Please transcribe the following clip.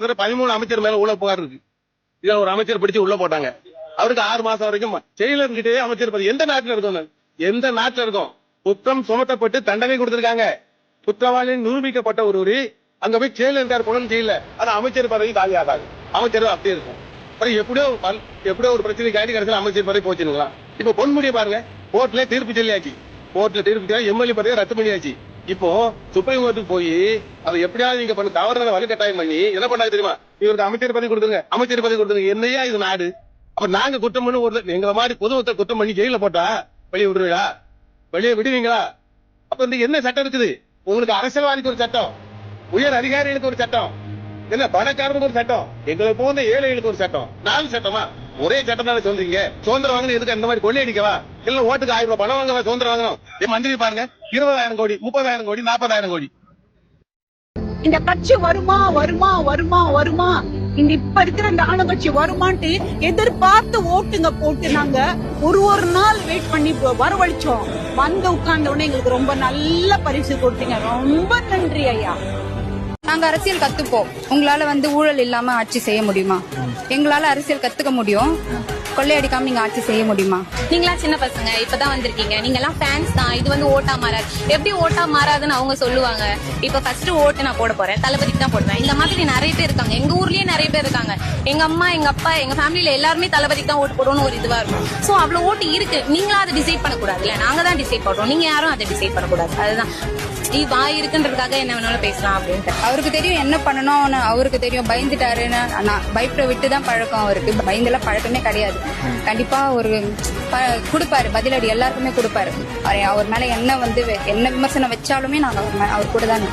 13 அமைச்சர் மேல ஊழல் புகார் இருக்கு. இதுல ஒரு அமைச்சர் பிடிச்சு உள்ள போட்டாங்க. அவருக்கு 6 மாசம் வரைக்கும் ஜெயிலர் கிட்டே அமைச்சர் பதவி. எந்த நாட்டுல இருக்கும்? எந்த நாட்டுல இருக்கும்? குற்றம் சுமத்தப்பட்டு தண்டனை கொடுத்திருக்காங்க. குற்றவாளி நிரூபிக்கப்பட்ட ஒருவரு அங்க போய் ஜெயில இருக்காரு, குழந்தை ஜெயில. ஆனா அமைச்சர் பதவி காலி ஆகாது. அமைச்சர் அப்படியே இருக்கும். எப்படியோ ஒரு பிரச்சனை காட்டி கடைசியில் அமைச்சர் பதவி போச்சுங்களா? இப்ப பொன்முடியை பாருங்க, கோர்ட்ல தீர்ப்பு சொல்லியாச்சு. கோர்ட்ல தீர்ப்பு சொல்லி எம்எல்ஏ பதவியை ரத்து பண்ணியாச்சு. இப்போ சுப்ரீம் கோர்ட்டுக்கு போய் அதை எப்படியாவது நீங்க பண்ண தவறுகளை வலுக்கட்டாயம் பண்ணி என்ன பண்ணாங்க தெரியுமா? இவருக்கு அமைச்சர் பதவி கொடுத்துருங்க, அமைச்சர் பதவி கொடுத்துருங்க. என்னையா இது நாடு? அப்ப நாங்க குற்றம் பண்ணி ஒரு எங்களை மாதிரி பொதுமக்கள் குற்றம் பண்ணி ஜெயில போட்டா வெளியே விடுவீங்களா? வெளியே விடுவீங்களா? அப்ப இந்த என்ன சட்டம் இருக்குது? உங்களுக்கு அரசியல்வாதிக்கு ஒரு சட்டம், உயர் அதிகாரிகளுக்கு ஒரு சட்டம், என்ன பணக்காரனுக்கு ஒரு சட்டம், எங்களை போன்ற ஏழைகளுக்கு ஒரு சட்டம். 4 சட்டமா? ஒரே சட்டம் தானே சொல்றீங்க. சுதந்திரம் வாங்கணும் எதுக்கு? அந்த மாதிரி கொள்ளையடிக்கவா? இல்ல ஓட்டுக்கு 1000 ரூபாய் பணம் வாங்கவா சுதந்திரம் வாங்கணும்? மந்திரி பாருங்க, 20,000 கோடி, 30,000 கோடி, 40,000 கோடி. இந்த கட்சி வருமா வருமா வருமா வருமா, இந்த இப்ப இருக்கிற இந்த ஆளுங்கட்சி வருமான்ட்டு எதிர்பார்த்து ஓட்டுங்க போட்டு நாங்க ஒரு நாள் வெயிட் பண்ணி வரவழைச்சோம். வந்து உட்கார்ந்த உடனே எங்களுக்கு ரொம்ப நல்ல பரிசு கொடுத்தீங்க. ரொம்ப நன்றி ஐயா. நாங்க அரசியல் கத்துப்போம். உங்களால ஊழல் இல்லாம ஆட்சி செய்ய முடியுமா? எங்களால அரசியல் கத்துக்க முடியும். கொள்ளையடிக்காம நீங்க ஆட்சி செய்ய முடியுமா? நீங்களா சின்ன பசங்க, இப்பதான் வந்திருக்கீங்க. நீங்க எல்லாம் ஃபேன்ஸ் தான். இது ஓட்டா மாறாது. எப்படி ஓட்டா மாறாதுன்னு அவங்க சொல்லுவாங்க. இப்ப ஃபர்ஸ்ட் ஓட்டு நான் போட போறேன், தளபதிக்கு தான் போடுவேன். இந்த மாதிரி நிறைய பேர் இருக்காங்க. எங்க ஊர்லயே நிறைய பேர் இருக்காங்க. எங்க அம்மா, எங்க அப்பா, எங்க ஃபேமிலியில எல்லாருமே தளபதிக்கு தான் ஓட்டு போடணும்னு ஒரு இதுவா இருக்கும். சோ அவ்வளவு ஓட்டு இருக்கு. நீங்களா அதை டிசைட் பண்ணக்கூடாதுல்ல, நாங்க தான் டிசைட் பண்றோம். நீங்க யாரும் அதை டிசைட் பண்ணக்கூடாது. அதுதான் வாய் இருக்குன்றதுக்காக என்ன வேணாலும் பேசலாம் அப்படின்ட்டு. அவருக்கு தெரியும் என்ன பண்ணணும்னு, அவருக்கு தெரியும். பயந்துட்டாருன்னு பயப்பட விட்டுதான் பழக்கம் அவருக்கு. பயந்தெல்லாம் பழக்கமே கிடையாது. கண்டிப்பா ஒரு கொடுப்பாரு பதிலடி, எல்லாருக்குமே கொடுப்பாரு. அவர் மேல என்ன விமர்சனம் வச்சாலுமே நாங்க அவர் கூட தான்